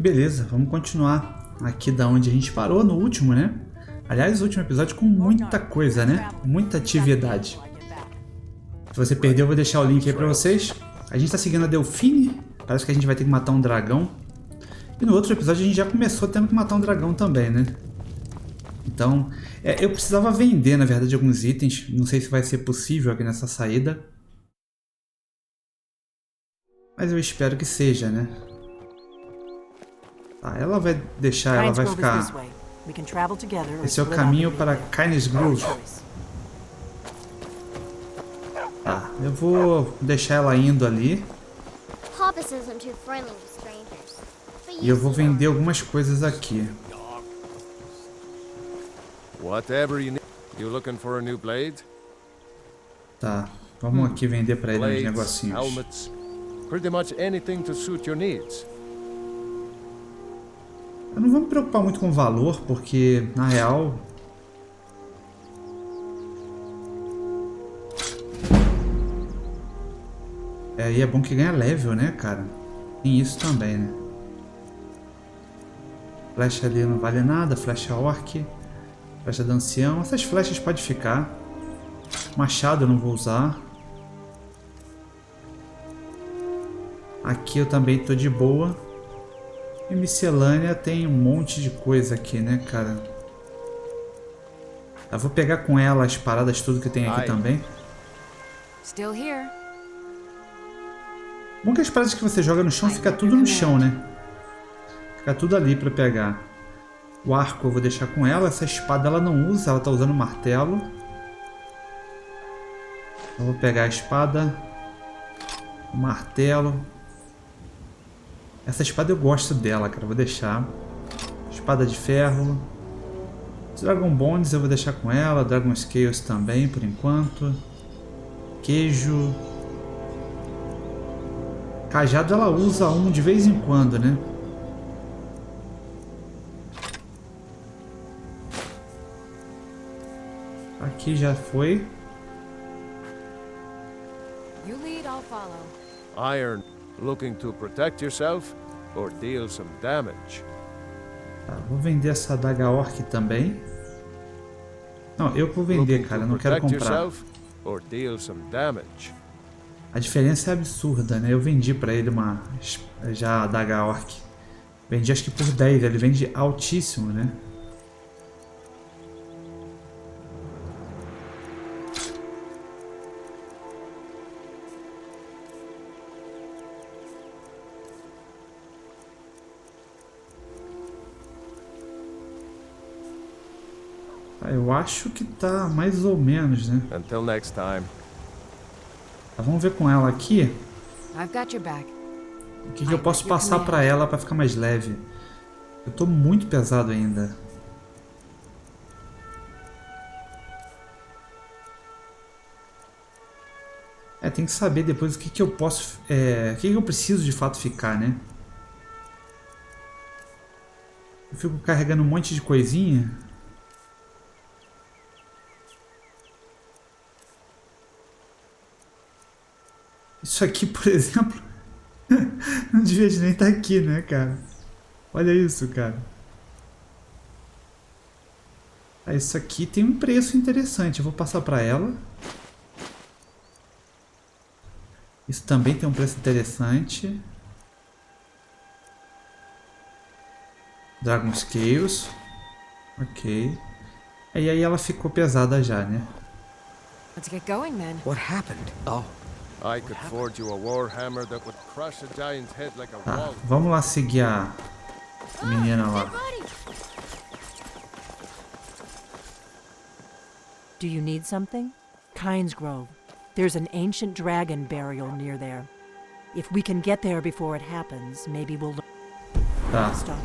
beleza, vamos continuar aqui da onde a gente parou no último, né? Aliás, o último episódio com muita coisa, né? Muita atividade. Se você perdeu, eu vou deixar o link aí pra vocês. A gente tá seguindo a Delfine. Parece que a gente vai ter que matar um dragão. E no outro episódio a gente já começou tendo que matar um dragão também, né? Então, eu precisava vender, na verdade, alguns itens. Não sei se vai ser possível aqui nessa saída. Mas eu espero que seja, né? Tá, ela vai deixar, ela vai ficar... Esse é o caminho para Kindness Grove. Tá, eu vou deixar ela indo ali. E eu vou vender algumas coisas aqui. Tá, vamos aqui vender para ele uns negocinhos. Eu não vou me preocupar muito com o valor, porque na real... E é bom que ganha level, né, cara? Tem isso também, né? Flecha ali não vale nada, flecha orc, flecha do ancião. Essas flechas podem ficar. Machado eu não vou usar. Aqui eu também tô de boa. E miscelânea tem um monte de coisa aqui, né, cara? Eu vou pegar com ela as paradas, tudo que tem aqui também. Still here. Bom que as paradas que você joga no chão fica tudo no chão, né? Fica tudo ali pra pegar. O arco eu vou deixar com ela. Essa espada ela não usa, ela tá usando o martelo. Eu vou pegar a espada, o martelo. Essa espada eu gosto dela, cara. Vou deixar. Espada de ferro. Os Dragon Bones eu vou deixar com ela. Dragon Scales também, por enquanto. Queijo. Cajado ela usa um de vez em quando, né? Aqui já foi. You lead, I'll follow. Iron, looking to protect yourself or deal some damage. Tá, vou vender essa adaga orc também. Não, eu vou vender, cara, eu não quero comprar. Or deal some damage. A diferença é absurda, né? Eu vendi pra ele uma já adaga orc. Vendi acho que por 10, ele vende altíssimo, né? Eu acho que tá mais ou menos, né? Until next time. Tá, vamos ver com ela aqui. I've got your back. O que eu posso passar pra ela pra ficar mais leve. Eu tô muito pesado ainda. Tem que saber depois o que eu posso... o que eu preciso de fato ficar, né? Eu fico carregando um monte de coisinha. Isso aqui, por exemplo, não devia nem estar aqui, né, cara? Olha isso, cara. Isso aqui tem um preço interessante. Eu vou passar para ela. Isso também tem um preço interessante. Dragon Scales. Ok. E aí ela ficou pesada já, né? Let's get going then. What happened? Oh. I could forge you a warhammer that would crush a giant's head like a wall. Vamos lá seguir a menina lá. Do you need something? Kynes Grove. There's an ancient dragon burial near there. If we can get there before it happens, maybe we'll stop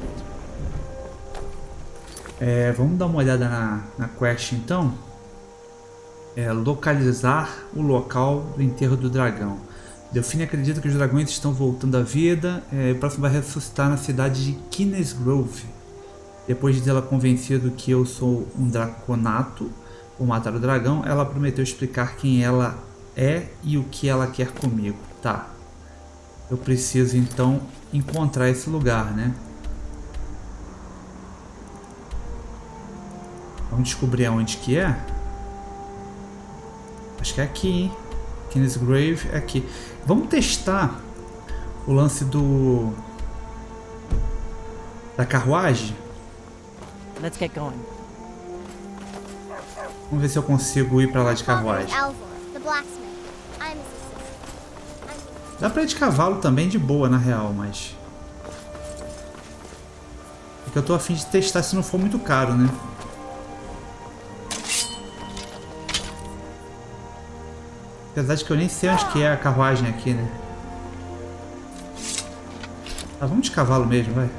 it. Vamos dar uma olhada na quest então. Localizar o local do enterro do dragão. Delfine acredita que os dragões estão voltando à vida. O próximo vai ressuscitar na cidade de Kindness Grove. Depois de tê-la convencido que eu sou um draconato por matar o dragão, ela prometeu explicar quem ela é e o que ela quer comigo. Tá. Eu preciso então encontrar esse lugar, né? Vamos descobrir aonde que é. Acho que é aqui, hein? King's Grave é aqui. Vamos testar o lance da carruagem. Let's get going. Vamos ver se eu consigo ir pra lá de carruagem. Dá pra ir de cavalo também, de boa, na real, mas... Porque eu tô a fim de testar se não for muito caro, né? Apesar de que eu nem sei onde que é a carruagem aqui, né? Tá, vamos de cavalo mesmo, vai.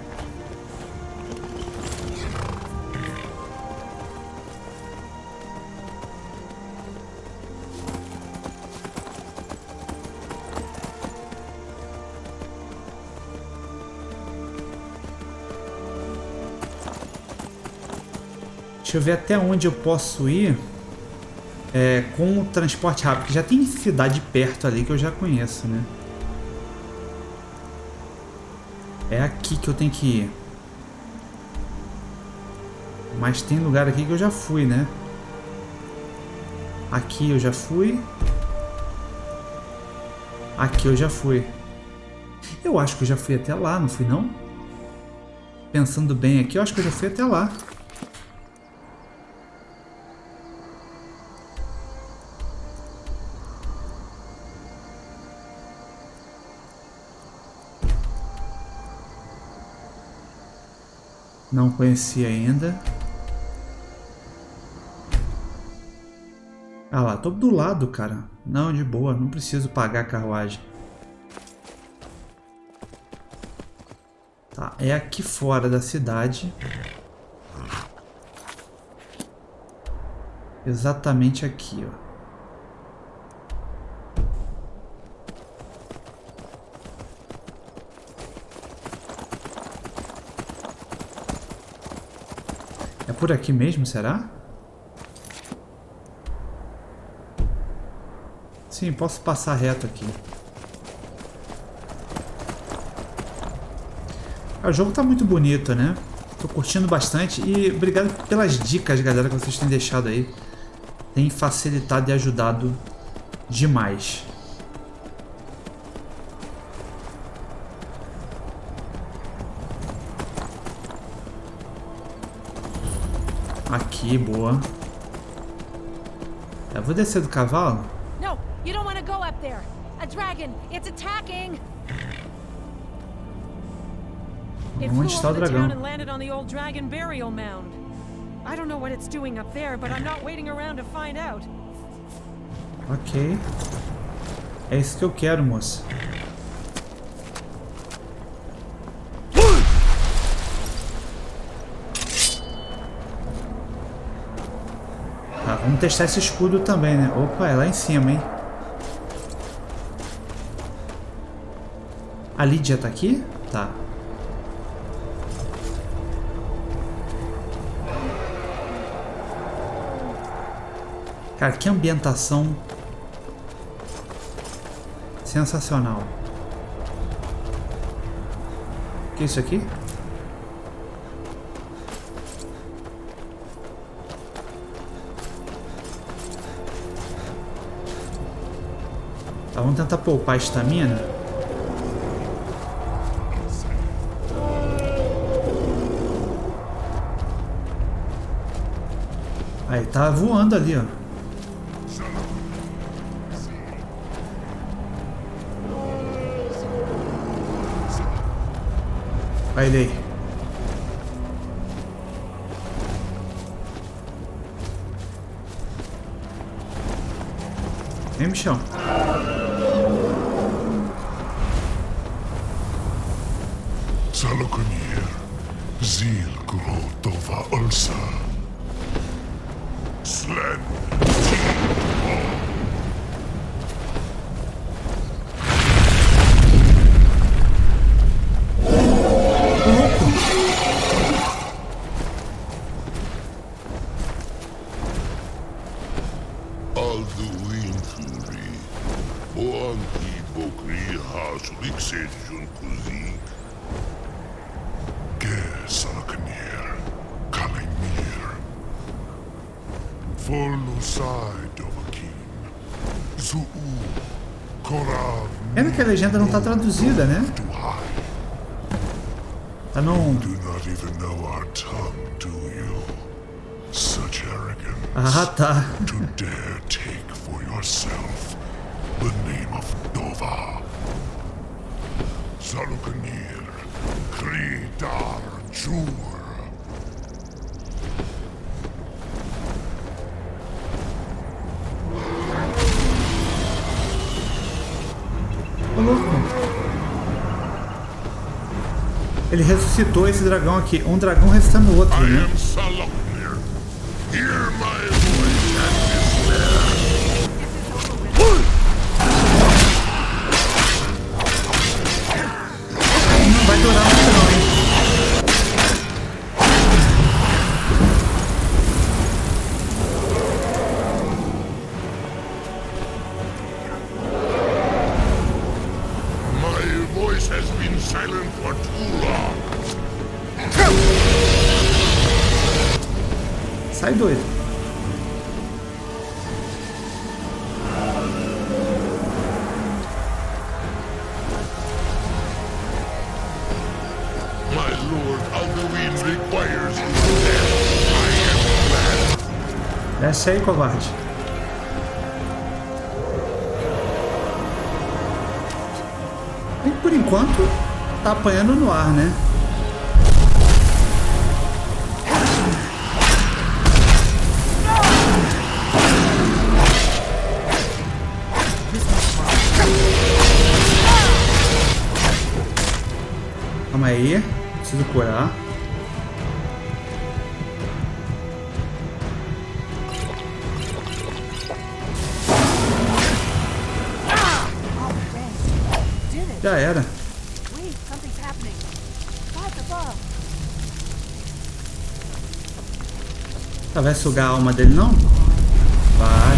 Deixa eu ver até onde eu posso ir com o transporte rápido. Porque já tem cidade perto ali que eu já conheço, né? É aqui que eu tenho que ir. Mas tem lugar aqui que eu já fui, né? Aqui eu já fui. Aqui eu já fui. Eu acho que eu já fui até lá, não fui não? Pensando bem aqui, eu acho que eu já fui até lá. Não conheci ainda. Ah lá, tô do lado, cara. Não, de boa, não preciso pagar a carruagem. Tá, é aqui fora da cidade. Exatamente aqui, ó. É por aqui mesmo, será? Sim, posso passar reto aqui. O jogo tá muito bonito, né? Tô curtindo bastante e obrigado pelas dicas, galera, que vocês têm deixado aí. Tem facilitado e ajudado demais. Aqui, boa. Eu vou descer do cavalo. No, you don't want to go up there. A dragon, it's attacking. Onde está o dragão? And landed on the old dragon burial mound. I don't know what it's doing up there, but I'm not waiting around to find out. Ok. É isso que eu quero, moça. Tá, vamos testar esse escudo também, né? Opa, é lá em cima, hein? A Lídia tá aqui? Tá. Cara, que ambientação sensacional. O que é isso aqui? Tá, vamos tentar poupar a estamina. Aí, tá voando ali, ó. Vai ele aí. Vem, bichão. Salokunir, Zil Grotova Ulsa. Slen. Alduinturi, Oanti Bokri Hasulik Sejun Kuzik. Que Salokunir, Kalimir. follow side of a king. Zuu, Korav, Pena que a legenda não tá traduzida, né? to hide. Tá num... Do not even know our tongue, do you? Such arrogance. Ah, tá. To dare take for yourself the name of Dova. Salukanir, Kridar Jur. Ô, louco. Ele ressuscitou esse dragão aqui. Um dragão ressuscitando o outro, I né? am Salaknir. Hear my voice and despair. Não vai durar muito não, hein? My voice has been silent for too long. Sai doido. My lord Alduin requires you dead. I am glad. Desce aí, covarde. E por enquanto, tá apanhando no ar, né? Calma aí, preciso curar. Já era. Wait, something's happening. Fight above. Tá, vai sugar a alma dele, não? Vai.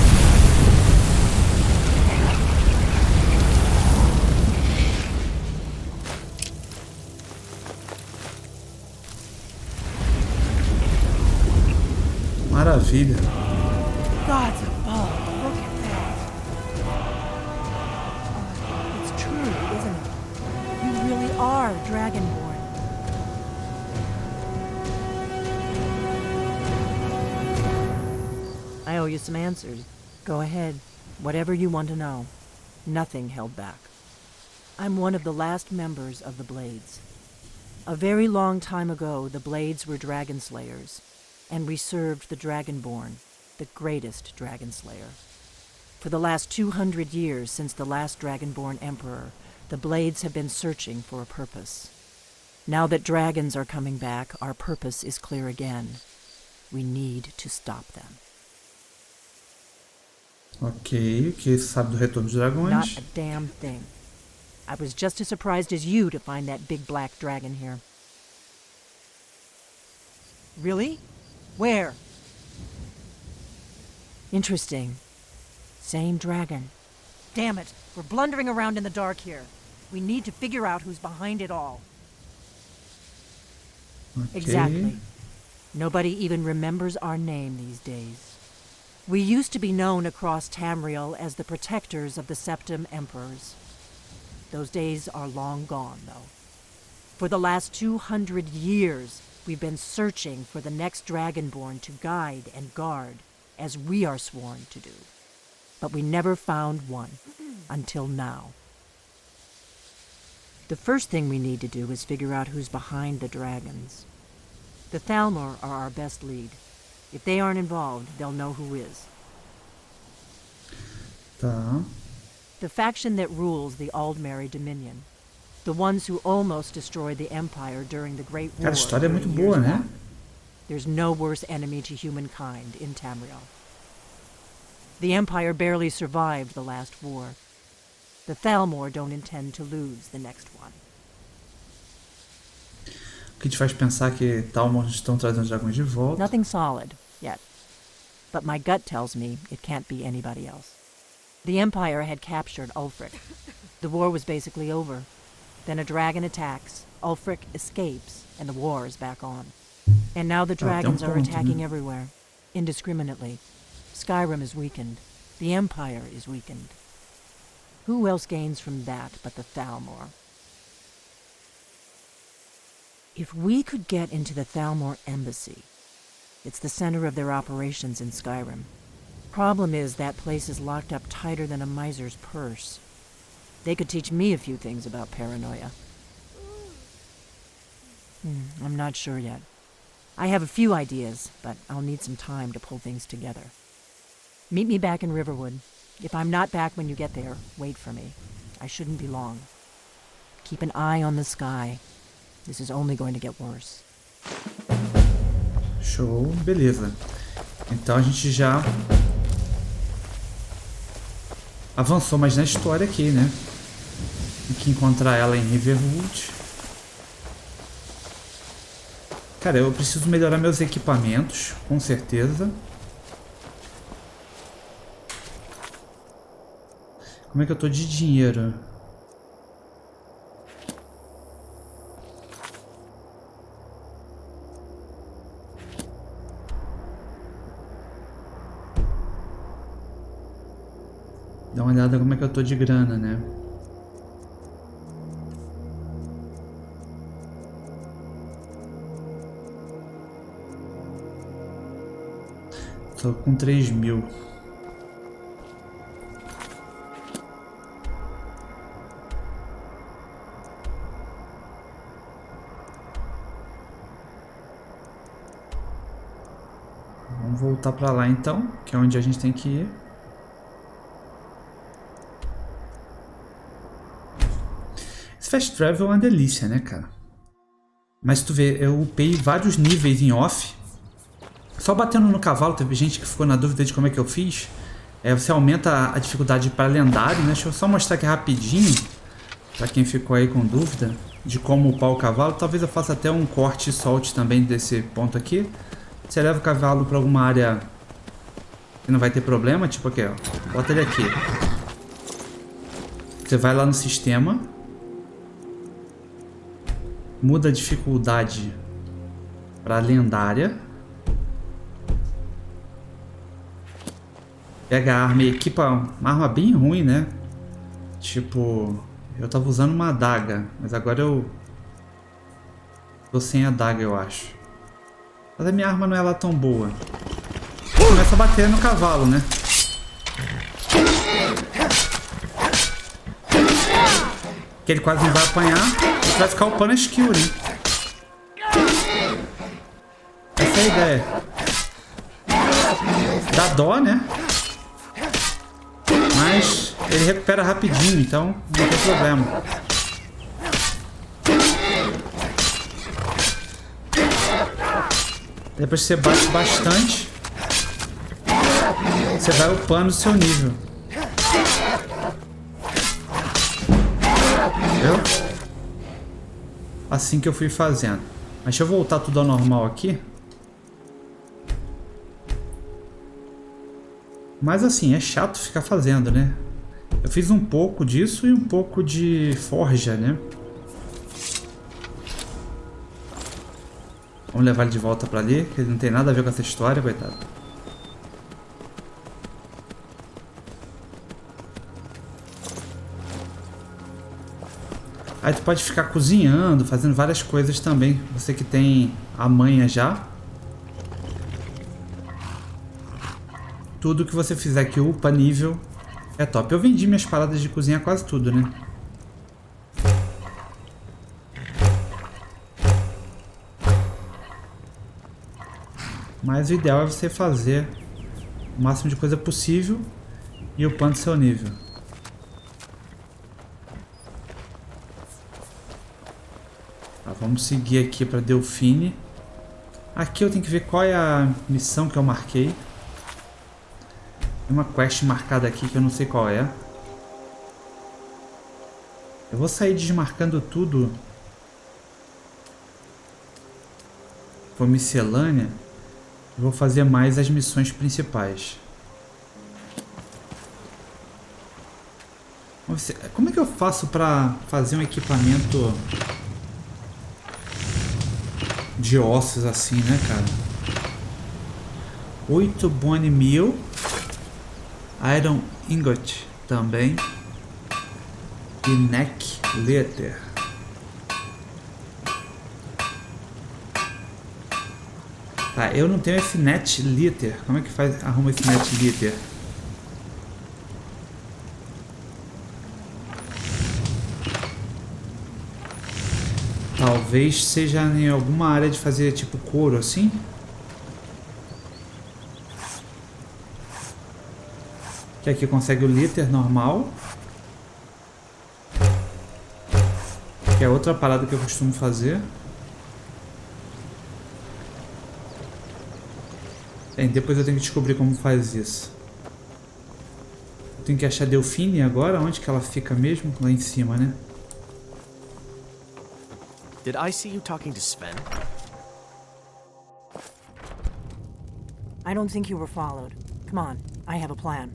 Maravilha. Gods above, look at that. It's true, isn't it? You really are Dragonborn. I owe you some answers. Go ahead. Whatever you want to know. Nothing held back. I'm one of the last members of the Blades. A very long time ago, the Blades were dragon slayers, and we served the Dragonborn, the greatest dragon slayer. For the last 200 years since the last Dragonborn Emperor, the Blades have been searching for a purpose. Now that dragons are coming back, our purpose is clear again. We need to stop them. Ok, o que você sabe do retorno dos dragões? Not a damn thing. I was just as surprised as you to find that big black dragon here. Really? Where? Interesting. Same dragon. Damn it, we're blundering around in the dark here. We need to figure out who's behind it all. Ok. Exactly. Nobody even remembers our name these days. We used to be known across Tamriel as the protectors of the Septim Emperors. Those days are long gone, though. For the last 200 years, we've been searching for the next Dragonborn to guide and guard, as we are sworn to do. But we never found one, until now. The first thing we need to do is figure out who's behind the dragons. The Thalmor are our best lead. If they aren't involved, they'll know who is. Tá. The faction that rules the Aldmeri Dominion. The ones who almost destroyed the Empire during the Great War. Cara, a história é muito 30 boa, years né? back. There's no worse enemy to humankind in Tamriel. The Empire barely survived the last war. The Thalmor don't intend to lose the next one. O que te faz pensar que Talmor estão trazendo os dragões de volta? Nothing solid, yet. But my gut tells me it can't be anybody else. The Empire had captured Ulfric. The war was basically over. Then a dragon attacks, Ulfric escapes, and the war is back on. And now the dragons are attacking everywhere, indiscriminately. Skyrim is weakened. The Empire is weakened. Who else gains from that but the Thalmor? If we could get into the Thalmor embassy, it's the center of their operations in Skyrim. Problem is, that place is locked up tighter than a miser's purse. They could teach me a few things about paranoia. I'm not sure yet. I have a few ideas, but I'll need some time to pull things together. Meet me back in Riverwood. If I'm not back when you get there, wait for me. I shouldn't be long. Keep an eye on the sky. This is only going to get worse. Show, beleza. Então a gente já avançou mais na história aqui, né? Tem que encontrar ela em Riverwood. Cara, eu preciso melhorar meus equipamentos, com certeza. Como é que eu tô de dinheiro? Dá uma olhada como é que eu tô de grana, né? Tô com 3.000. Vamos voltar pra lá então, que é onde a gente tem que ir. Esse fast travel é uma delícia, né, cara? Mas tu vê, eu upei vários níveis em off. Só batendo no cavalo, teve gente que ficou na dúvida de como é que eu fiz. Você aumenta a dificuldade para lendário, né? Deixa eu só mostrar aqui rapidinho, para quem ficou aí com dúvida de como upar o cavalo. Talvez eu faça até um corte e solte também desse ponto aqui. Você leva o cavalo para alguma área que não vai ter problema, tipo aqui, ó. Bota ele aqui. Você vai lá no sistema, muda a dificuldade para lendária. Pega a arma e equipa uma arma bem ruim, né? Tipo, eu tava usando uma adaga, mas agora eu tô sem a adaga, eu acho. Mas a minha arma não é lá tão boa. Começa a bater no cavalo, né? Que ele quase não vai apanhar. Ele vai ficar upando a skill, né? Essa é a ideia. Dá dó, né? Mas ele recupera rapidinho, então não tem problema. Depois que você bate bastante, você vai upando o seu nível. Entendeu? Assim que eu fui fazendo. Mas deixa eu voltar tudo ao normal aqui. Mas assim, é chato ficar fazendo, né? Eu fiz um pouco disso e um pouco de forja, né? Vamos levar ele de volta pra ali, que ele não tem nada a ver com essa história, coitado. Aí tu pode ficar cozinhando, fazendo várias coisas também. Você que tem a manha já. Tudo que você fizer que upa nível é top. Eu vendi minhas paradas de cozinha quase tudo, né? Mas o ideal é você fazer o máximo de coisa possível e upando seu nível. Tá, vamos seguir aqui para Delfine. Aqui eu tenho que ver qual é a missão que eu marquei. Tem uma quest marcada aqui que eu não sei qual é. Eu vou sair desmarcando tudo. For miscelânea. Eu vou fazer mais as missões principais. Vamos ver, como é que eu faço para fazer um equipamento de ossos assim, né, cara? 8 bone meal. Iron Ingot também. E Neck Letter. Tá, eu não tenho esse Net Letter. Como é que faz? Arruma esse Net Letter. Talvez seja em alguma área de fazer tipo couro assim. Que aqui consegue o Letter normal. Que é outra parada que eu costumo fazer. Depois eu tenho que descobrir como faz isso. Eu tenho que achar Delphine agora. Onde que ela fica mesmo? Lá em cima, né? Did I see you talking to Sven? I don't think you were followed. Come on, I have a plan.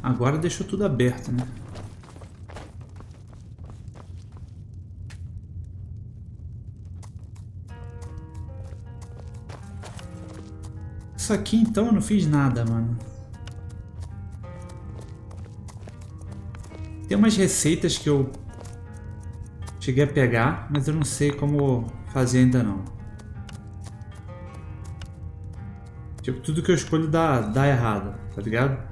Agora deixou tudo aberto, né? Isso aqui então eu não fiz nada, mano. Tem umas receitas que eu cheguei a pegar, mas eu não sei como fazer ainda não. Tipo, tudo que eu escolho dá errado, tá ligado?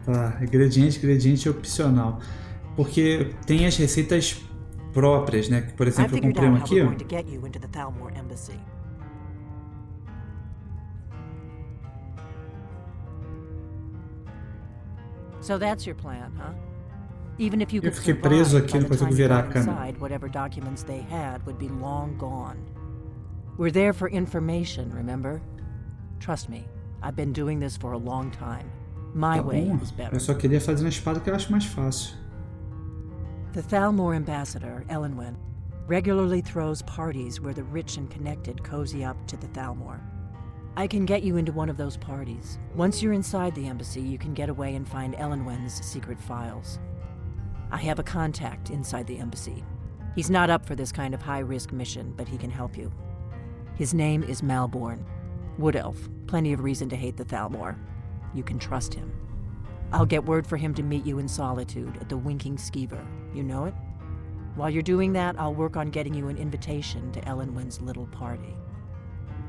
Tá, ingrediente opcional. Porque tem as receitas próprias, né? Por exemplo, eu comprei uma aqui, ó. So that's your plan, huh? Even if you Eu could fiquei preso survive, aqui, by não the consigo time you virar a got câmera. inside, whatever documents they had would be long gone. We're there for information, remember? Trust me, I've been doing this for a long time. My Tá way bom. is better. Eu só queria fazer uma espada que eu acho mais fácil. The Thalmor ambassador, Elenwen, regularly throws parties where the rich and connected cozy up to the Thalmor. I can get you into one of those parties. Once you're inside the embassy, you can get away and find Elenwen's secret files. I have a contact inside the embassy. He's not up for this kind of high-risk mission, but he can help you. His name is Malborn. Wood Elf. Plenty of reason to hate the Thalmor. You can trust him. I'll get word for him to meet you in Solitude at the Winking Skeever. You know it? While you're doing that, I'll work on getting you an invitation to Elenwen's little party.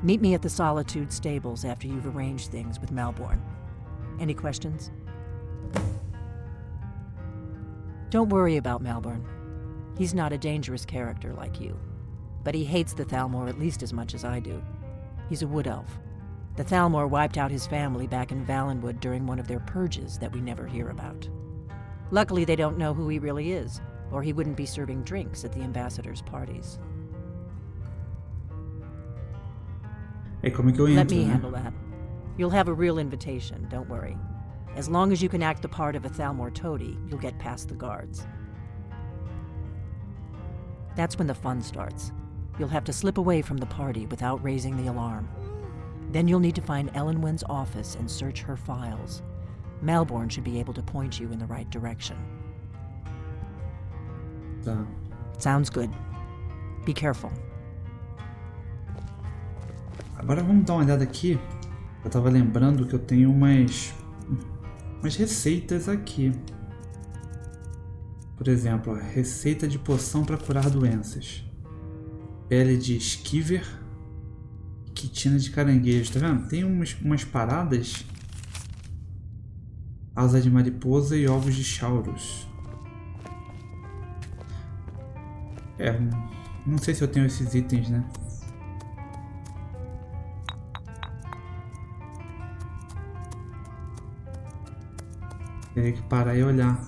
Meet me at the Solitude stables after you've arranged things with Malborn. Any questions? Don't worry about Malborn. He's not a dangerous character like you. But he hates the Thalmor at least as much as I do. He's a wood elf. The Thalmor wiped out his family back in Valenwood during one of their purges that we never hear about. Luckily, they don't know who he really is, or he wouldn't be serving drinks at the ambassador's parties. É como é que eu Let entro, me né? handle that. You'll have a real invitation, don't worry. As long as you can act the part of a Thalmor toady, you'll get past the guards. That's when the fun starts. You'll have to slip away from the party without raising the alarm. Then you'll need to find Elenwen's office and search her files. Malborn should be able to point you in the right direction. Tá. Sounds good. Be careful. Agora vamos dar uma olhada aqui. Eu tava lembrando que eu tenho umas receitas aqui. Por exemplo, receita de poção para curar doenças. Pele de esquiver. Quitina de caranguejo, tá vendo? Tem umas paradas. Asa de mariposa e ovos de chauros. Não sei se eu tenho esses itens, né? Teria que parar e olhar.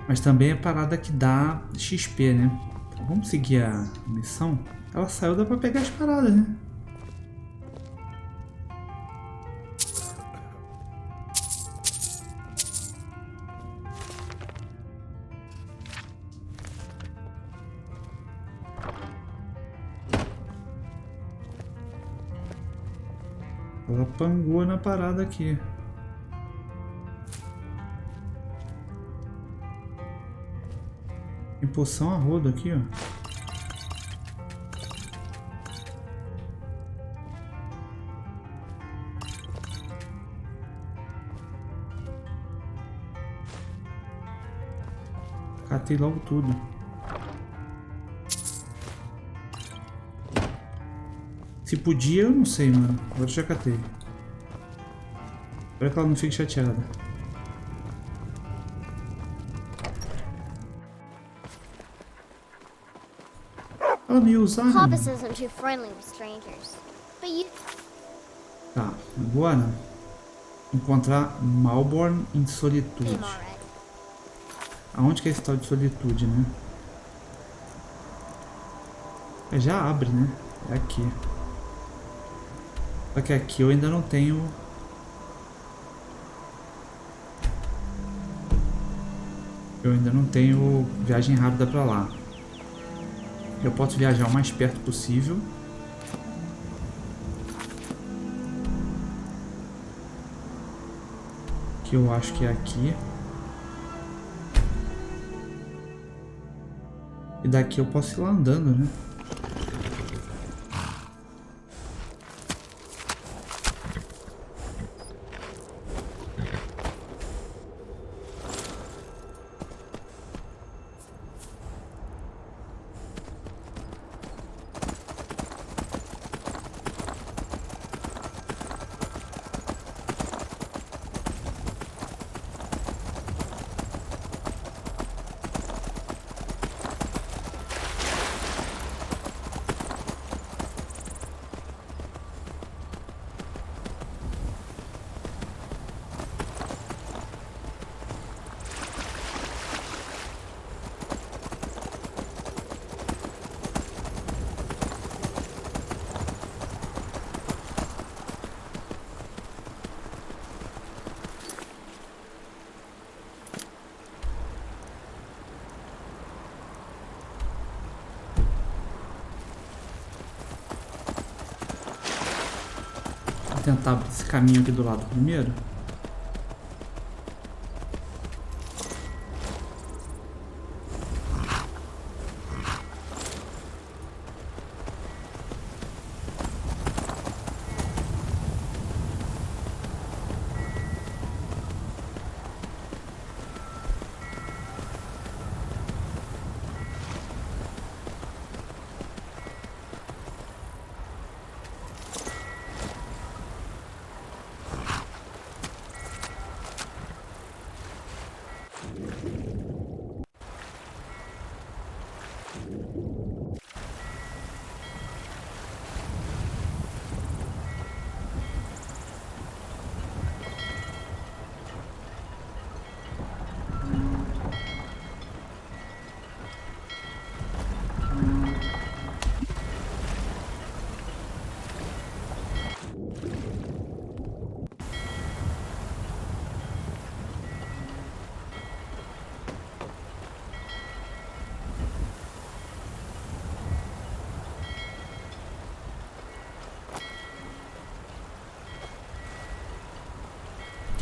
Mas também é parada que dá XP, né? Então, vamos seguir a missão. Ela saiu, dá pra pegar as paradas, né? Ela pangou na parada aqui. Tem poção a rodo aqui, ó. Catei logo tudo. Se podia, eu não sei, mano. Agora eu já catei. Espero que ela não fique chateada. Ela me usa. Hobbs isn't too friendly with strangers, but you... Tá, agora encontrar Malborn em solitude. Came already. Aonde que é esse tal de solitude, né? Já abre, né? É aqui. Só que aqui eu ainda não tenho... Eu ainda não tenho viagem rápida pra lá. Eu posso viajar o mais perto possível. Que eu acho que é aqui. E daqui eu posso ir lá andando, né? Vou tentar abrir esse caminho aqui do lado primeiro.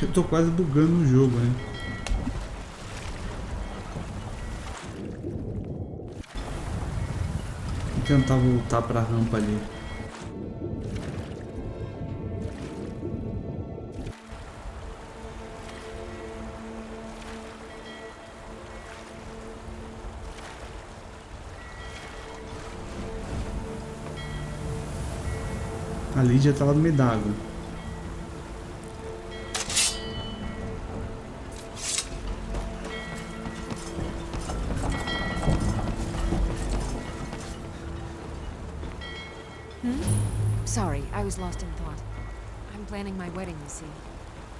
Eu tô quase bugando o jogo, né? Vou tentar voltar pra rampa ali. A Lídia tá lá no meio d'água. Sorry, I was lost in thought. I'm planning my wedding, you see.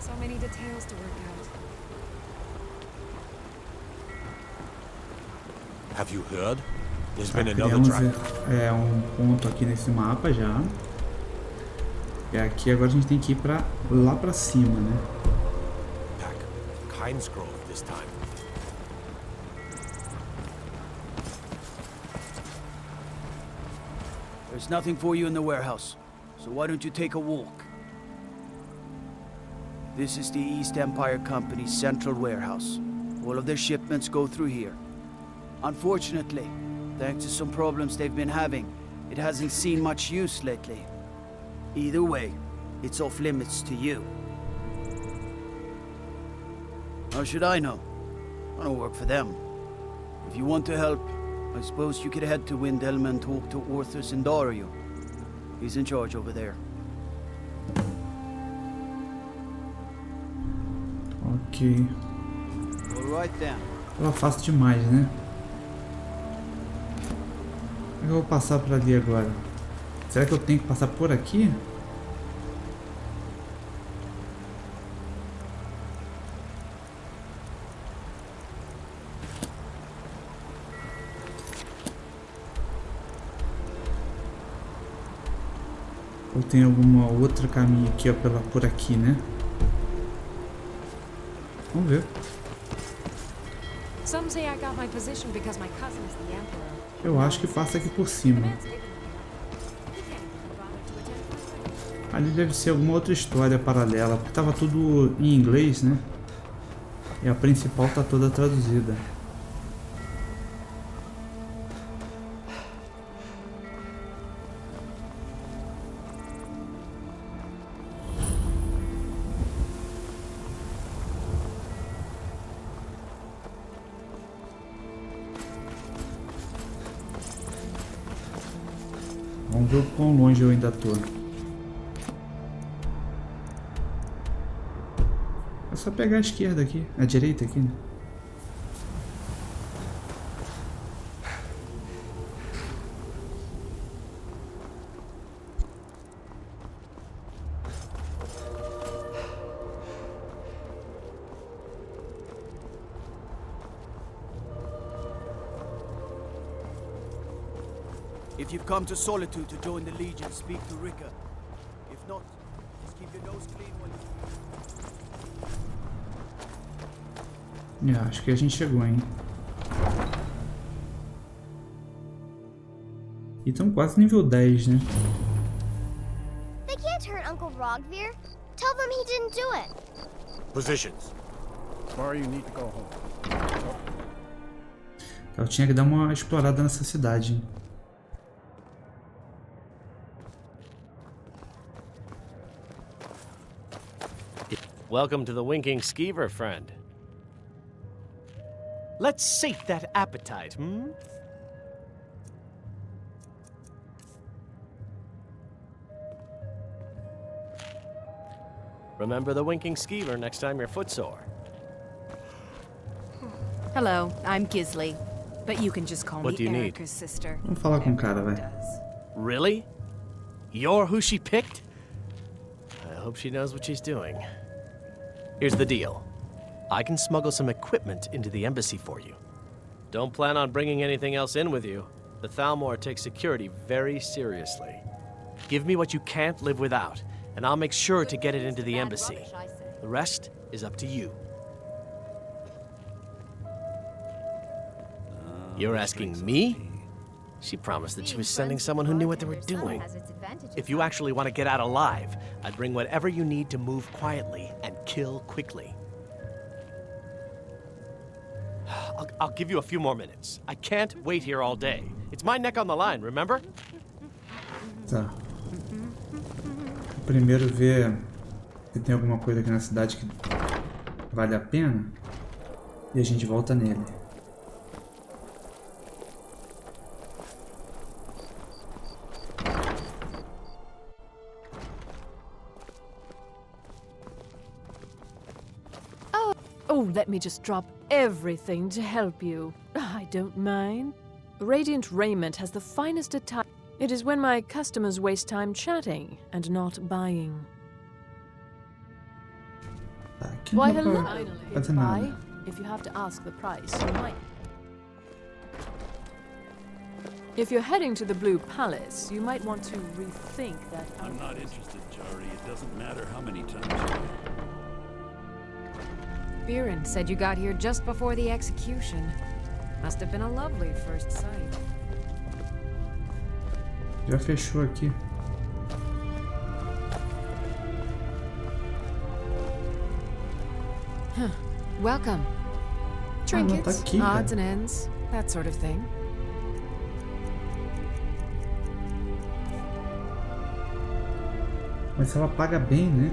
So many details to work out. Have you heard? There's Tá, been another criamos track. um ponto aqui nesse mapa já. E aqui agora a gente tem que ir pra, lá pra cima, né? Pack. Kinesgrove this time. There's nothing for you in the warehouse, so why don't you take a walk? This is the East Empire Company's central warehouse. All of their shipments go through here. Unfortunately, thanks to some problems they've been having, it hasn't seen much use lately. Either way, it's off limits to you. How should I know? I don't work for them. If you want to help, I suppose you could head to Windelm and talk to Orthus and Dario. He's in charge over there. Ok. Alright then. Tava fácil demais, né? Como é que eu vou passar por ali agora? Será que eu tenho que passar por aqui? Ou tem alguma outra caminho aqui, ó, por aqui, né? Vamos ver. Some say I got my position because my cousin is the emperor. Eu acho que passa aqui por cima. Ali deve ser alguma outra história paralela, porque tava tudo em inglês, né? E a principal tá toda traduzida. Vamos ver o quão longe eu ainda tô. É só pegar a esquerda aqui, a direita aqui, né? If you've come to Solitude to join the Legion, speak to Rika. If not, just keep your nose clean while you... Acho que a gente chegou, hein? E estamos quase nível 10, né? They can't hurt Uncle Rogvir. Tell them he didn't do it. Positions. Tomorrow you need to go home. Eu tinha que dar uma explorada nessa cidade, hein? Welcome to the Winking Skeever, friend. Let's sate that appetite, hmm? Remember the Winking Skeever next time you're footsore. Hello, I'm Gisley, but you can just call What me do you need? Erica's sister. Vamos falar com o cara, vai. Really? You're who she picked? I hope she knows what she's doing. Here's the deal. I can smuggle some equipment into the embassy for you. Don't plan on bringing anything else in with you. The Thalmor takes security very seriously. Give me what you can't live without, and I'll make sure to get it into the embassy. The rest is up to you. You're asking me? She promised that she was sending someone who knew what they were doing. If you actually want to get out alive, I'd bring whatever you need to move quietly and kill quickly. I'll give you a few more minutes. I can't wait here all day. It's my neck on the line, remember? Tá. Primeiro ver se tem alguma coisa aqui na cidade que vale a pena. E a gente volta nele. Oh, let me just drop everything to help you. I don't mind. Radiant Raiment has the finest attire. It is when my customers waste time chatting and not buying. Tá, aqui Why, não hello. dá pra fazer nada. If you have to ask the price, you might. If you're heading to the Blue Palace, you might want to rethink that. I'm not interested, Jari. It doesn't matter how many times you... Biren said you got here just before the execution. Must have been a lovely first sight. Já fechou aqui. Welcome. ela tá Trinkets, aqui, cara. odds and ends, that sort of thing. Mas ela paga bem, né?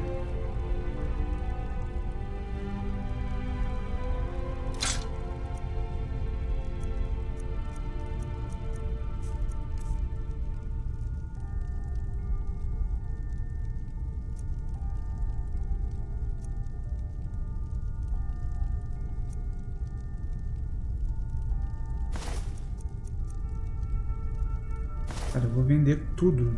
Cara, eu vou vender tudo.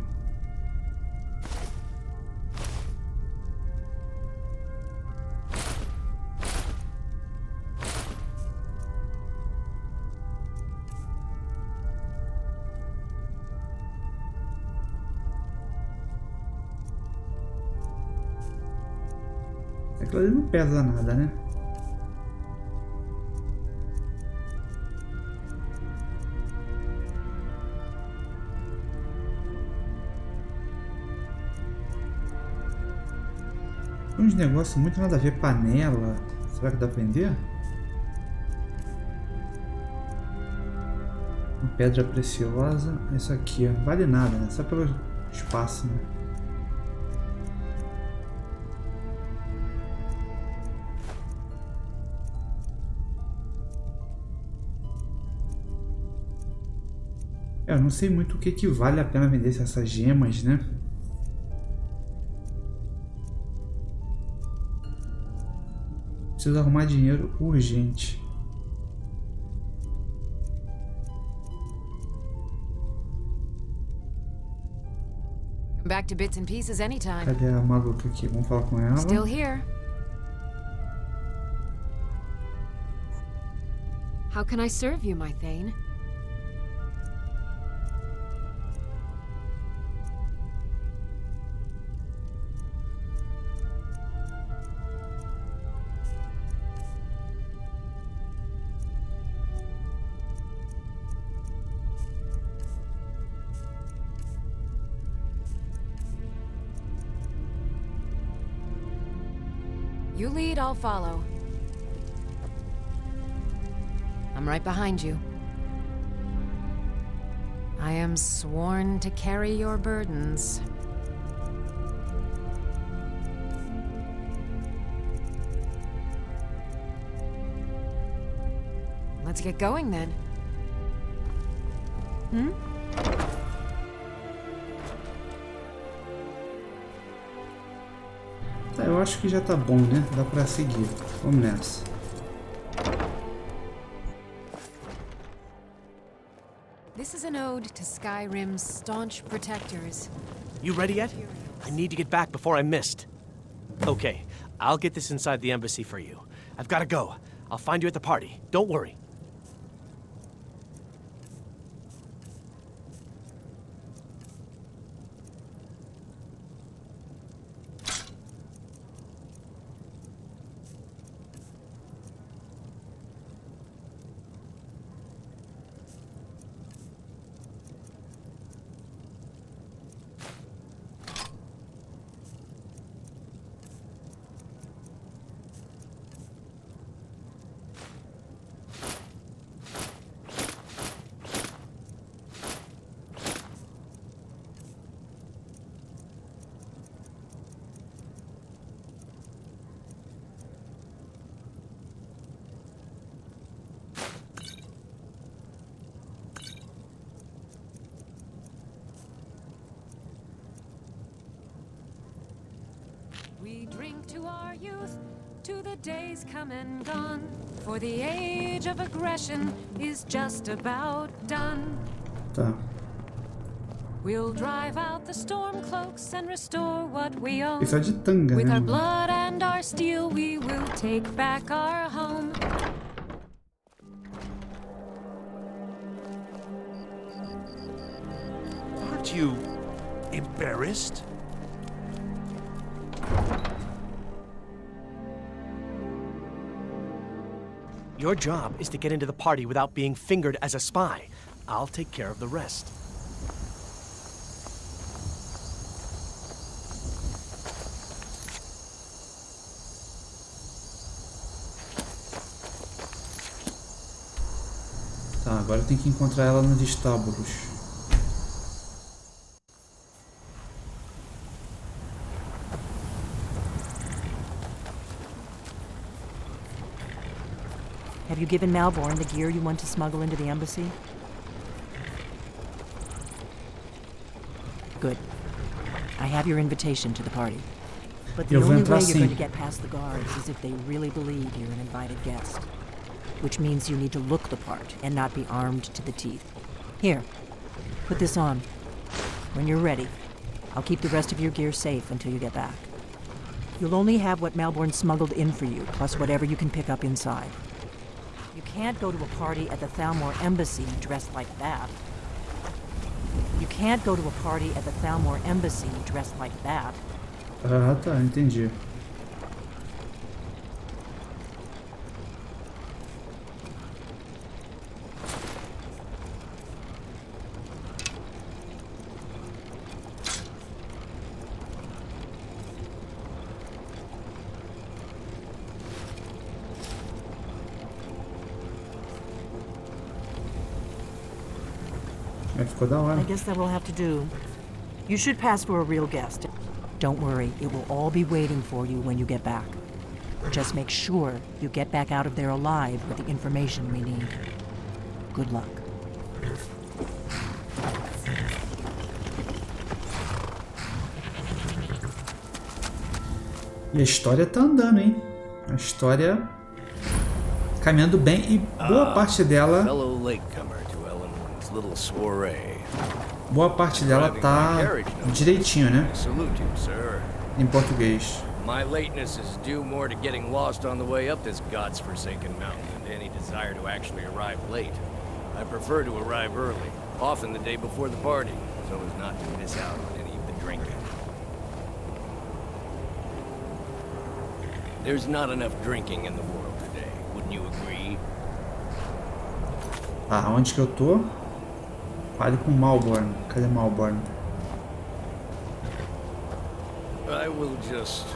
Aquilo ali não pesa nada, né? Tem uns negócios muito nada a ver, panela. Será que dá pra vender? Uma pedra preciosa. Isso aqui, ó, vale nada, né? Só pelo espaço, né? Eu não sei muito o que vale a pena vender essas gemas, né? Preciso arrumar dinheiro urgente. Come back to bits and pieces anytime. Cadê a maluca aqui? Vamos falar com ela. Still here. How can I serve you, my Thane? You lead, I'll follow. I'm right behind you. I am sworn to carry your burdens. Let's get going then. Hmm? Tá, eu acho que já tá bom, né? Dá pra seguir. Vamos nessa. This is an ode to Skyrim's staunch protectors. You ready yet? I need to get back before I'm missed. Okay, I'll get this inside the embassy for you. I've got to go. I'll find you at the party. Don't worry. We drink to our youth, to the days come and gone, for the age of aggression is just about done. Tá. We'll drive out the storm cloaks and restore what we own. Isso é de tanga, With né? our mano? blood and our steel, we will take back our home. Aren't you embarrassed? Your job is to get into the party without being fingered as a spy. I'll take care of the rest. Agora tem que encontrar ela nos estábulos. Have you given Malborn the gear you want to smuggle into the embassy? Good. I have your invitation to the party. But the only way you're going to get past the guards is if they really believe you're an invited guest. Which means you need to look the part and not be armed to the teeth. Here, put this on. When you're ready, I'll keep the rest of your gear safe until you get back. You'll only have what Malborn smuggled in for you, plus whatever you can pick up inside. You can't go to a party at the Thalmor Embassy dressed like that. You can't go to a party at the Thalmor Embassy dressed like that. Ah, tá, entendi. Ficou da hora. I guess that will have to do. You should pass for a real guest. Don't worry, it will all be waiting for you when you get back. Just make sure you get back out of there alive with the information we need. Good luck. E a história tá andando, hein? A história caminhando bem e boa parte dela. Boa parte dela tá direitinho, né? Em português. My lateness is due more to getting lost on the way up this god's-forsaken mountain than to any desire to actually arrive late. I prefer to arrive early, often the day before the party, so as not to miss out on any of the drinking. There's not enough drinking in the world today, wouldn't you agree? Ah, onde que eu tô? Fale com Malborn. Cadê Malborn? I will just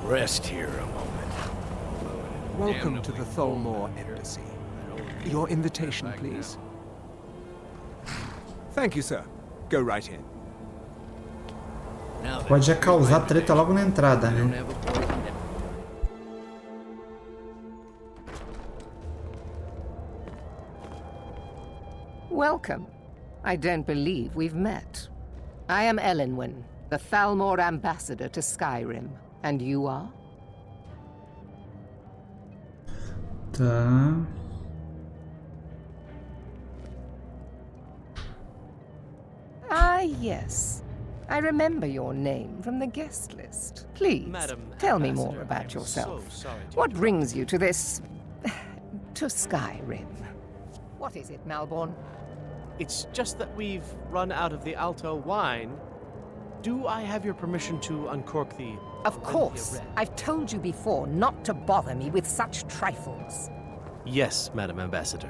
rest here a moment. Welcome to the Thalmor Embassy. Your invitation, please. Thank you, sir. Go right in. Pode já causar treta logo na entrada, né? Welcome. I don't believe we've met. I am Elenwen, the Thalmor ambassador to Skyrim. And you are? Tá. Ah, yes. I remember your name from the guest list. Please, tell me more about yourself. What brings you to this... to Skyrim? What is it, Malborn? It's just that we've run out of the Alto wine. Do I have your permission to uncork the... Of course. I've told you before not to bother me with such trifles. Yes, Madam Ambassador.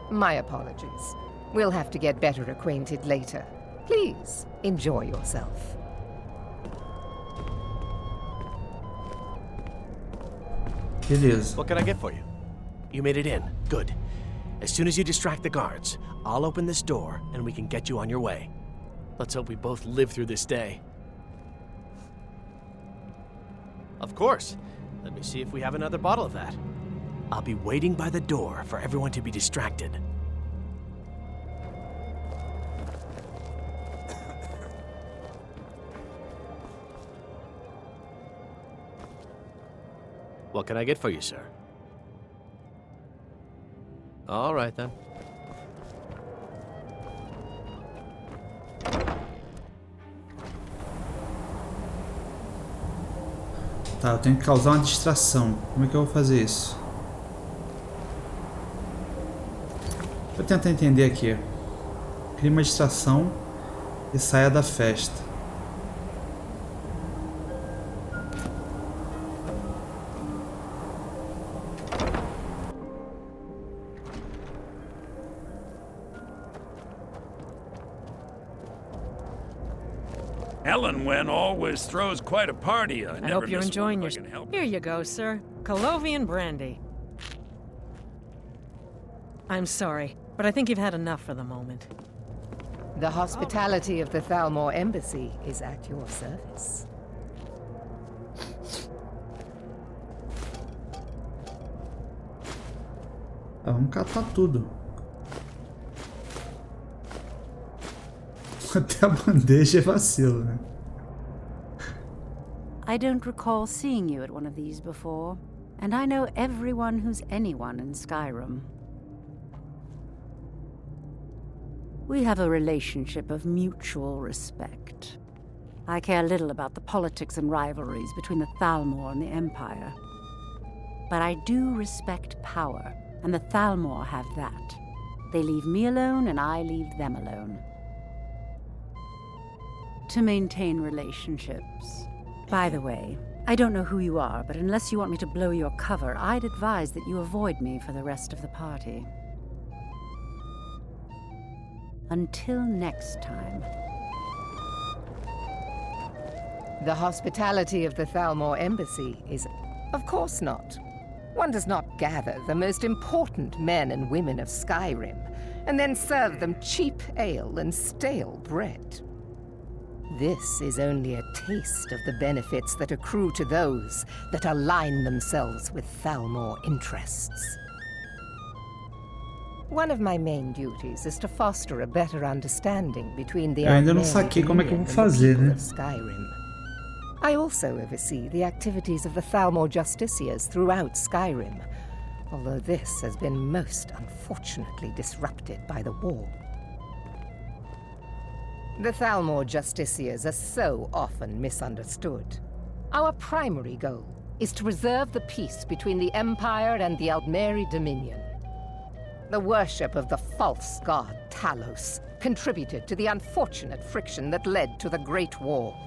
My apologies. We'll have to get better acquainted later. Please, enjoy yourself. Beleza. What can I get for you? You made it in. Good. As soon as you distract the guards, I'll open this door and we can get you on your way. Let's hope we both live through this day. Of course. Let me see if we have another bottle of that. I'll be waiting by the door for everyone to be distracted. What can I get for you, sir? All right, then. Tá, eu tenho que causar uma distração. Como é que eu vou fazer isso? Vou tentar entender aqui. Crie uma distração e saia da festa. Elenwen always throws quite a party. I hope you're enjoying your... Here you go, sir. Colovian brandy. I'm sorry. but I think you've had enough for the moment. The hospitality of the Thalmor Embassy is at your service. Vamos catar tudo. Até a bandeja é vacilo, né? I don't recall seeing you at one of these before, and I know everyone who's anyone in Skyrim. We have a relationship of mutual respect. I care little about the politics and rivalries between the Thalmor and the Empire. But I do respect power, and the Thalmor have that. They leave me alone, and I leave them alone. To maintain relationships. By the way, I don't know who you are, but unless you want me to blow your cover, I'd advise that you avoid me for the rest of the party. Until next time. The hospitality of the Thalmor Embassy is... Of course not. One does not gather the most important men and women of Skyrim, and then serve them cheap ale and stale bread. This is only a taste of the benefits that accrue to those that align themselves with Thalmor interests. One of my main duties is to foster a better understanding between the Eu ainda não saquei como é que eu vou fazer, né? Skyrim. I also oversee the activities of the Thalmor Justiciars throughout Skyrim, although this has been most unfortunately disrupted by the war. The Thalmor Justiciars are so often misunderstood. Our primary goal is to preserve the peace between the Empire and the Aldmeri Dominion. The worship of the false god Talos contributed to the unfortunate friction that led to the Great War.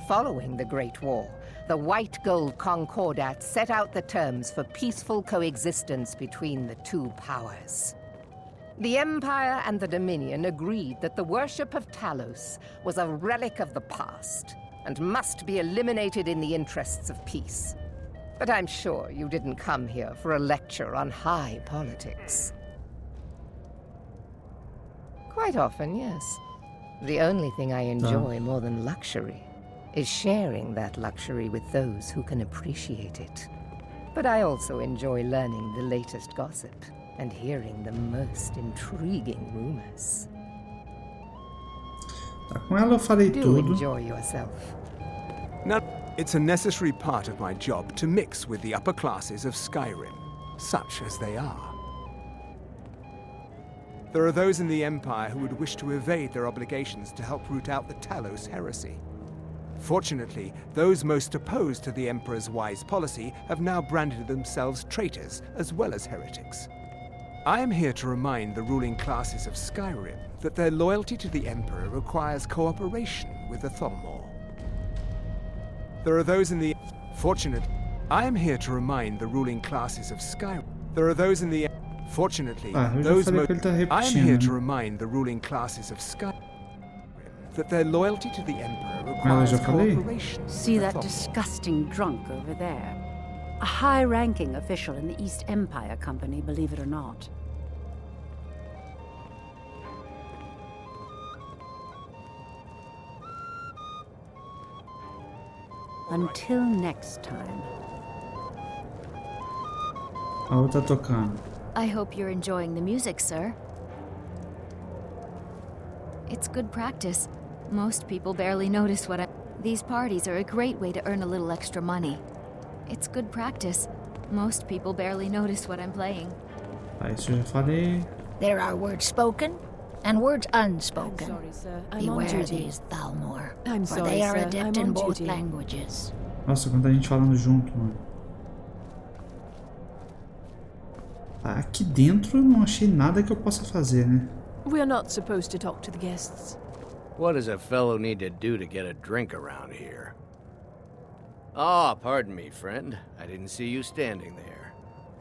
Following the Great War, the White Gold Concordat set out the terms for peaceful coexistence between the two powers. The Empire and the Dominion agreed that the worship of Talos was a relic of the past and must be eliminated in the interests of peace. But I'm sure you didn't come here for a lecture on high politics. Quite often, yes. The only thing I enjoy more than luxury is sharing that luxury with those who can appreciate it. But I also enjoy learning the latest gossip and hearing the most intriguing rumors. Com ela eu falei tudo. Enjoy yourself. Now, it's a necessary part of my job to mix with the upper classes of Skyrim, such as they are. There are those in the Empire who would wish to evade their obligations to help root out the Talos heresy. Fortunately, those most opposed to the Emperor's wise policy have now branded themselves traitors as well as heretics. I am here to remind the ruling classes of Skyrim that their loyalty to the Emperor requires cooperation with the Thalmor. There are those in the... I am here to remind the ruling classes of Skyrim. There are those in the... Fortunately, those I am here to remind the ruling classes of Skyrim that their loyalty to the Emperor requires cooperation. See that disgusting drunk over there? A high-ranking official in the East Empire Company, believe it or not. Until next time. A outra tocando. I hope you're enjoying the music, sir. It's good practice. Most people barely notice what These parties are a great way to earn a little extra money. It's good practice. Most people barely notice what I'm playing. Isso eu já falei. There are words spoken and words unspoken. I'm sorry, sir. Beware these Thalmor, I'm for sorry, they are sir. adept I'm in on both duty. languages. Nossa, quanta gente falando junto, mano. Aqui dentro eu não achei nada que eu possa fazer, né? We're not supposed to talk to the guests. What does a fellow need to do to get a drink around here? Ah, pardon me, friend. I didn't see you standing there.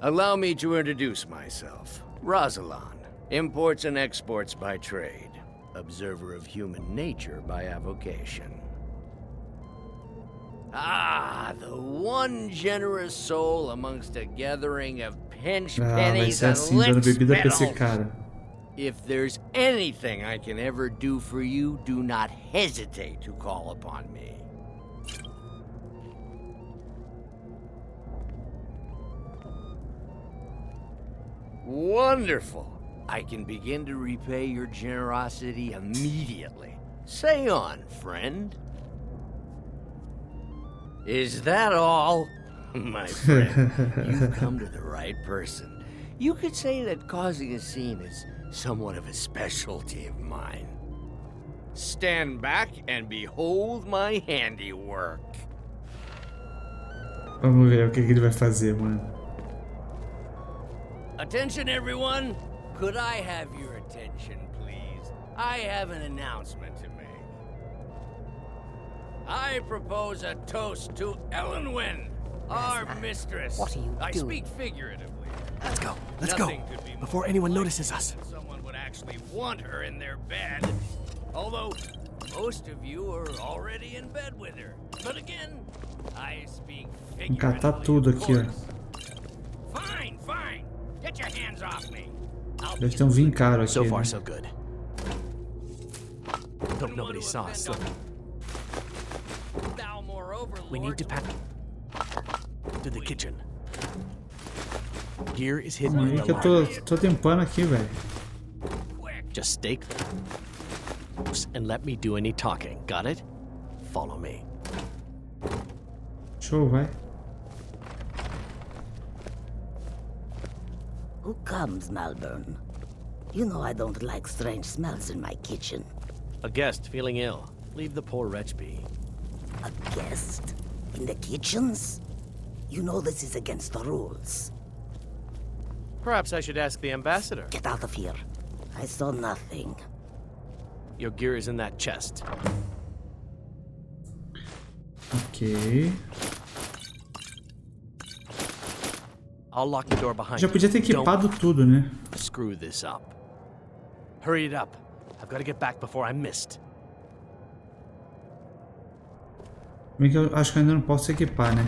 Allow me to introduce myself. Rosalan, imports and exports by trade. Observer of human nature by avocation. Ah, the one generous soul amongst a gathering of pinch pennies vai ser and assim, dando lick bebida pra esse spittles. cara. If there's anything I can ever do for you, do not hesitate to call upon me. Wonderful. I can begin to repay your generosity immediately. Say on, friend. Is that all? My friend, you've come to the right person. You could say that causing a scene is somewhat of a specialty of mine. Stand back and behold my handiwork. Vamos ver o que ele vai fazer, mano. Attention, everyone. Could I have your attention, please? I have an announcement to make. I propose a toast to Ellenwyn, our mistress. What are you I doing? speak figuratively. Let's go. Let's Nothing go. could be more Before anyone likely notices us. that someone would actually want her in their bed. Although most of you are already in bed with her. But again, I speak figuratively. Encatar tudo of aqui, ó. course. Fine, fine. Get your hands off me. Deve ter um vinho caro aqui. So far, né? so good. Hope nobody saw us slip. We need to pack to the kitchen. Gear is hidden Calma in aí the que eu tô tempando aqui, velho. Just stay close and let me do any talking. Got it? Follow me. Show, vai. Who comes, Malvern? You know I don't like strange smells in my kitchen. A guest feeling ill. Leave the poor wretch be. A guest? In the kitchens? You know this is against the rules. Perhaps I should ask the ambassador. Get out of here. I saw nothing. Your gear is in that chest. Ok. I'll lock the door behind Já podia ter you. equipado tudo, né? Don't screw this up. Hurry it up. I've got to get back before I'm missed. Bem que eu acho que eu ainda não posso equipar, né?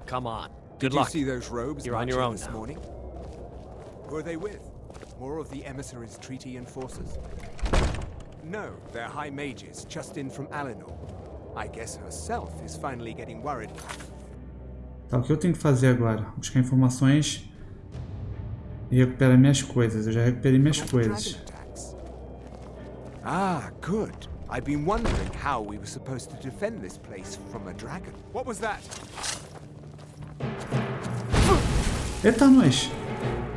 Come on. Did Good you luck. see those robes You're on your marching own this now. morning? Who are they with? More of the emissaries' treaty enforcers? No, they're high mages, just in from Alinor. I guess herself is finally getting worried. Tá, o que eu tenho que fazer agora? Buscar informações e recuperar minhas coisas. Eu já recuperei minhas coisas. Ah, good. I've been wondering how we were supposed to defend this place from a dragon. What was that? Eita, nós!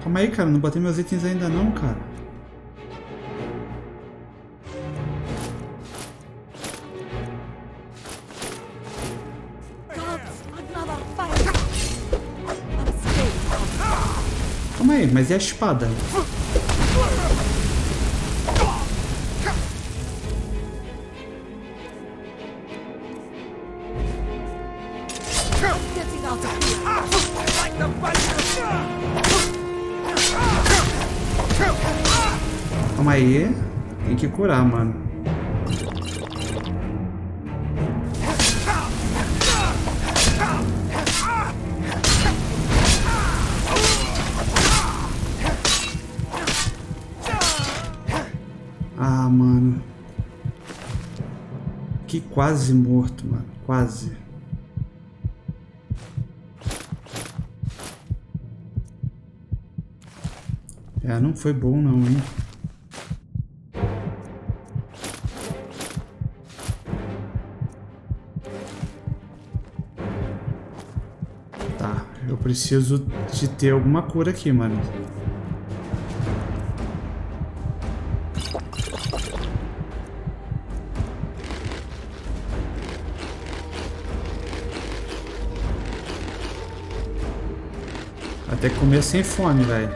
Calma aí, cara. Não botei meus itens ainda não, cara. Calma aí, mas e a espada? Calma aí. Tem que curar, mano. Ah, mano. Que quase morto, mano. Quase. É, não foi bom não, hein? Tá, eu preciso de ter alguma cura aqui, mano. Até comer sem fome, velho.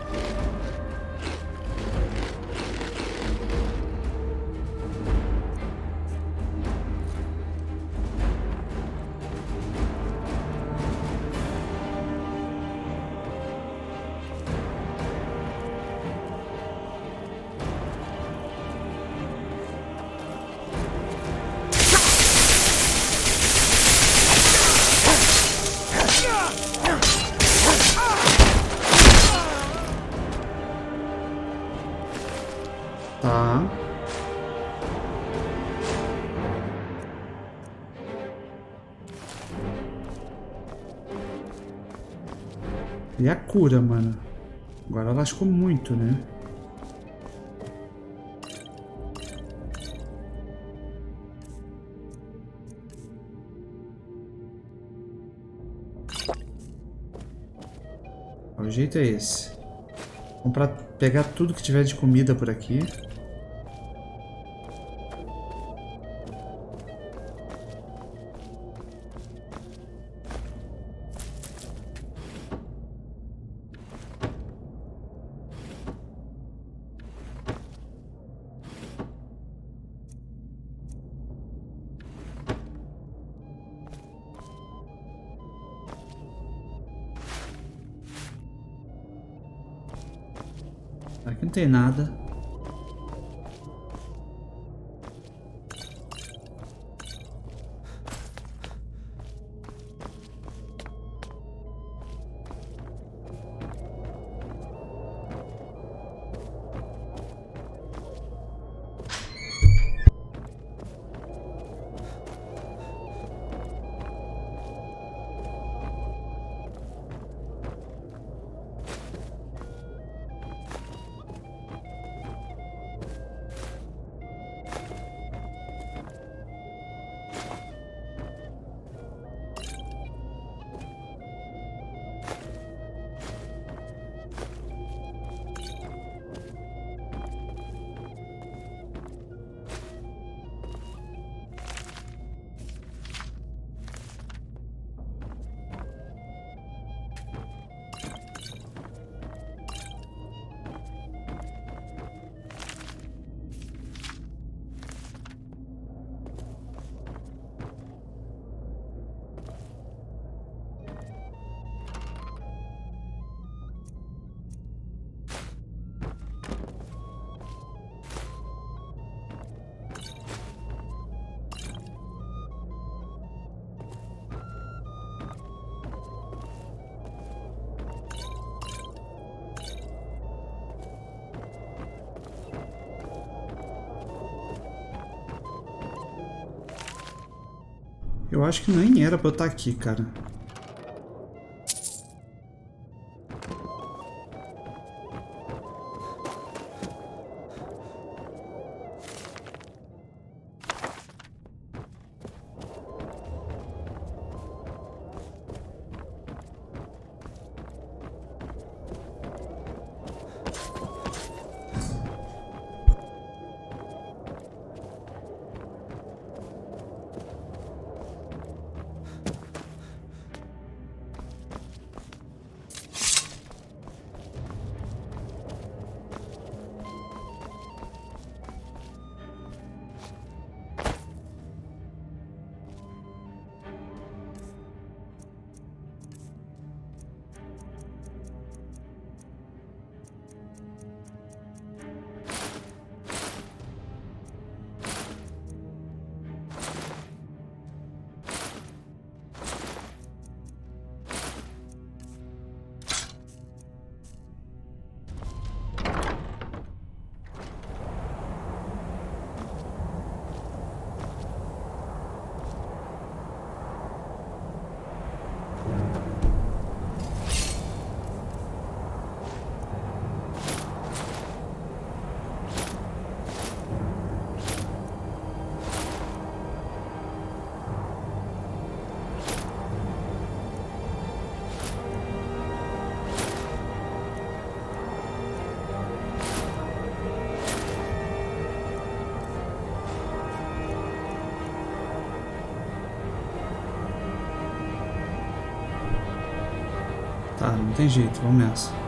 E a cura, mano. Agora lascou muito, né? O jeito é esse. Vamos pegar tudo que tiver de comida por aqui. Aqui não tem nada. Eu acho que nem era pra eu estar aqui, cara. Tá, não tem jeito, vamos nessa.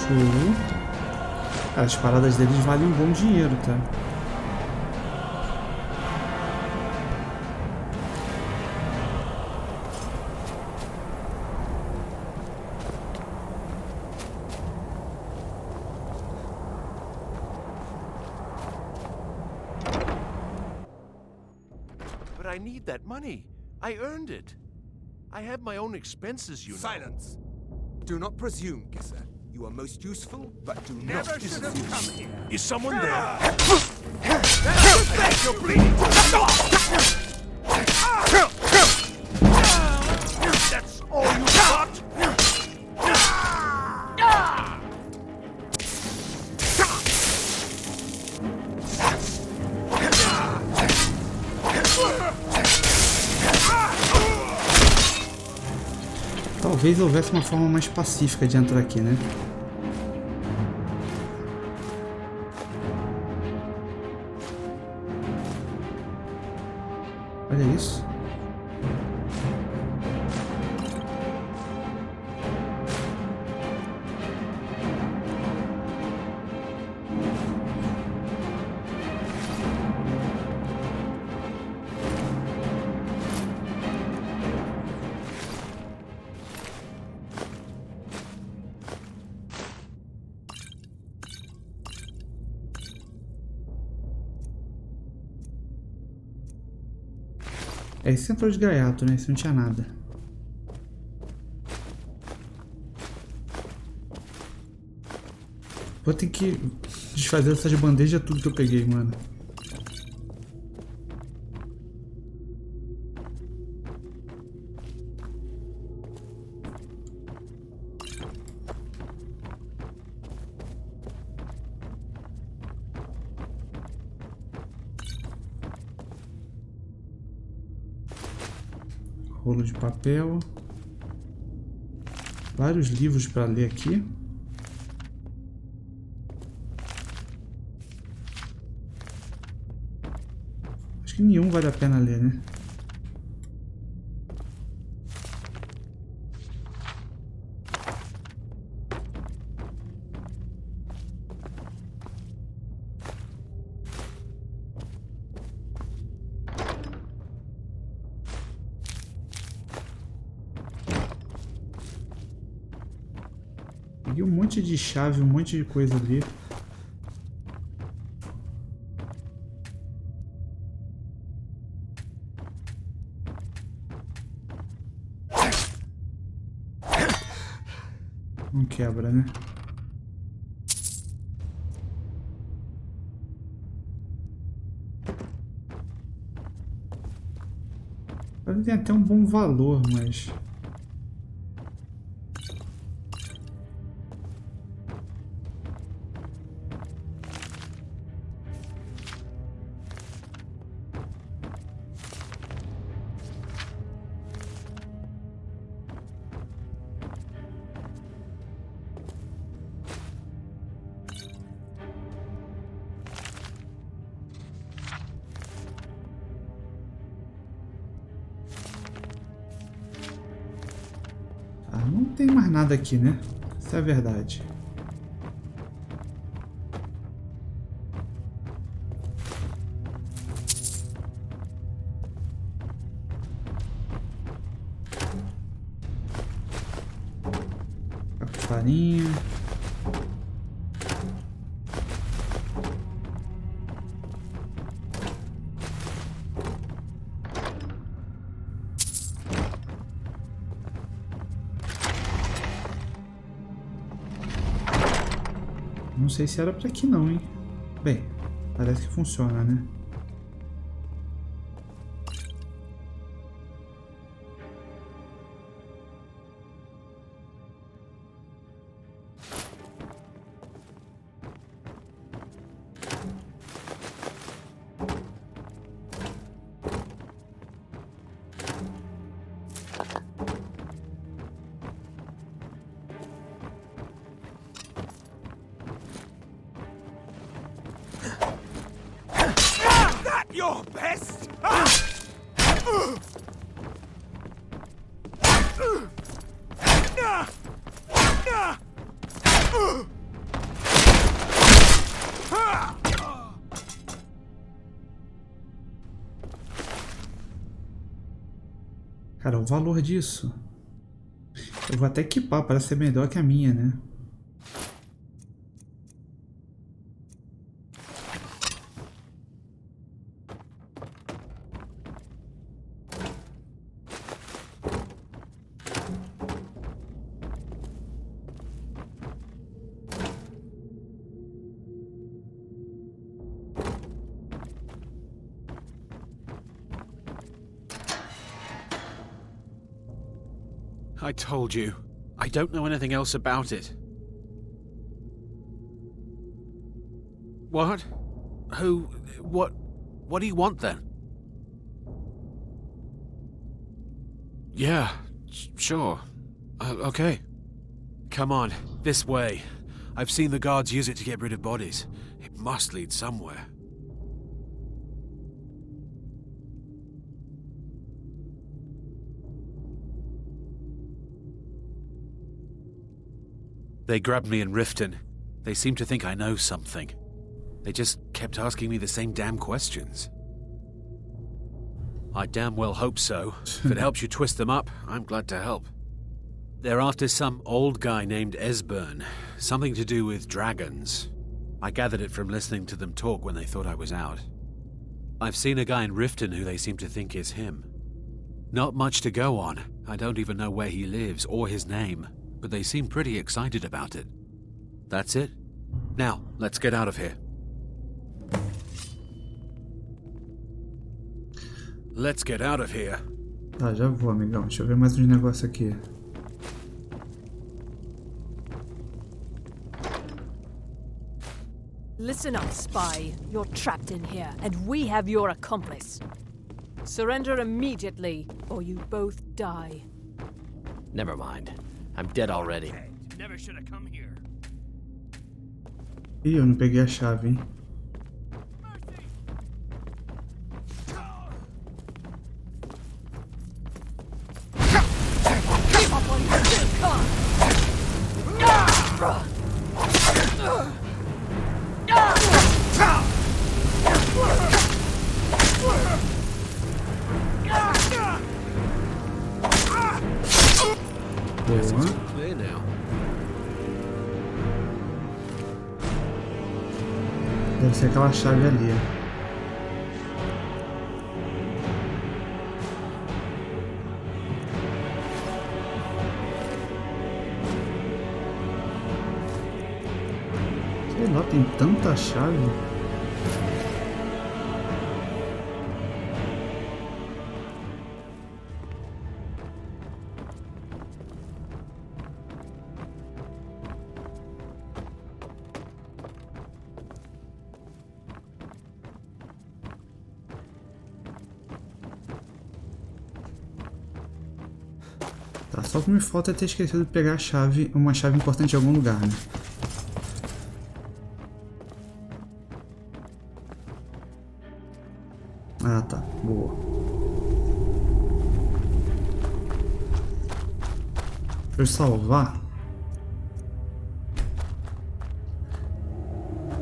Show. Cara, as paradas deles valem um bom dinheiro, tá? But I need that money. I earned it. I have my own expenses, you know. Silence! Do not presume, Gisser. You are most useful, but do Never not should have disabuse. come here. Is someone there? You're bleeding. That's all you got? Talvez houvesse uma forma mais pacífica de entrar aqui, né? Olha isso. É, esse entrou de gaiato, né? Esse não tinha nada. Vou ter que desfazer essas bandejas tudo que eu peguei, mano. Rolo de papel. Vários livros para ler aqui. Acho que nenhum vale a pena ler, né? Peguei um monte de chave, um monte de coisa ali. Não quebra, né? Ele tem até um bom valor, mas... não tem mais nada aqui, né? Isso é a verdade. Farinha. Não sei se era pra aqui não, hein? Bem, parece que funciona, né? Your best! Cara, o valor disso... Eu vou até equipar, parece ser melhor que a minha, né? I told you. I don't know anything else about it. What? Who? What do you want then? Yeah, sure. Okay. Come on, this way. I've seen the guards use it to get rid of bodies. It must lead somewhere. They grabbed me in Riften. They seem to think I know something. They just kept asking me the same damn questions. I damn well hope so. If it helps you twist them up, I'm glad to help. They're after some old guy named Esbern. Something to do with dragons. I gathered it from listening to them talk when they thought I was out. I've seen a guy in Riften who they seem to think is him. Not much to go on. I don't even know where he lives or his name. But they seem pretty excited about it. That's it. Now, let's get out of here. Let's get out of here. Tá, já vou, amigão. Deixa eu ver mais uns negócios aqui. Listen up, spy. You're trapped in here, and we have your accomplice. Surrender immediately, or you both die. Never mind. I'm dead already. Never should have come here. Ih, eu não peguei a chave, hein? Clear now. Deve ser aquela chave ali. Sei lá, tem tanta chave. Tá, só o que me falta é ter esquecido de pegar a chave, uma chave importante em algum lugar, né? Ah, tá. Boa. Deixa eu salvar.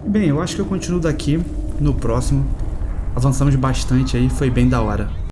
Bem, eu acho que eu continuo daqui no próximo. Avançamos bastante aí, foi bem da hora.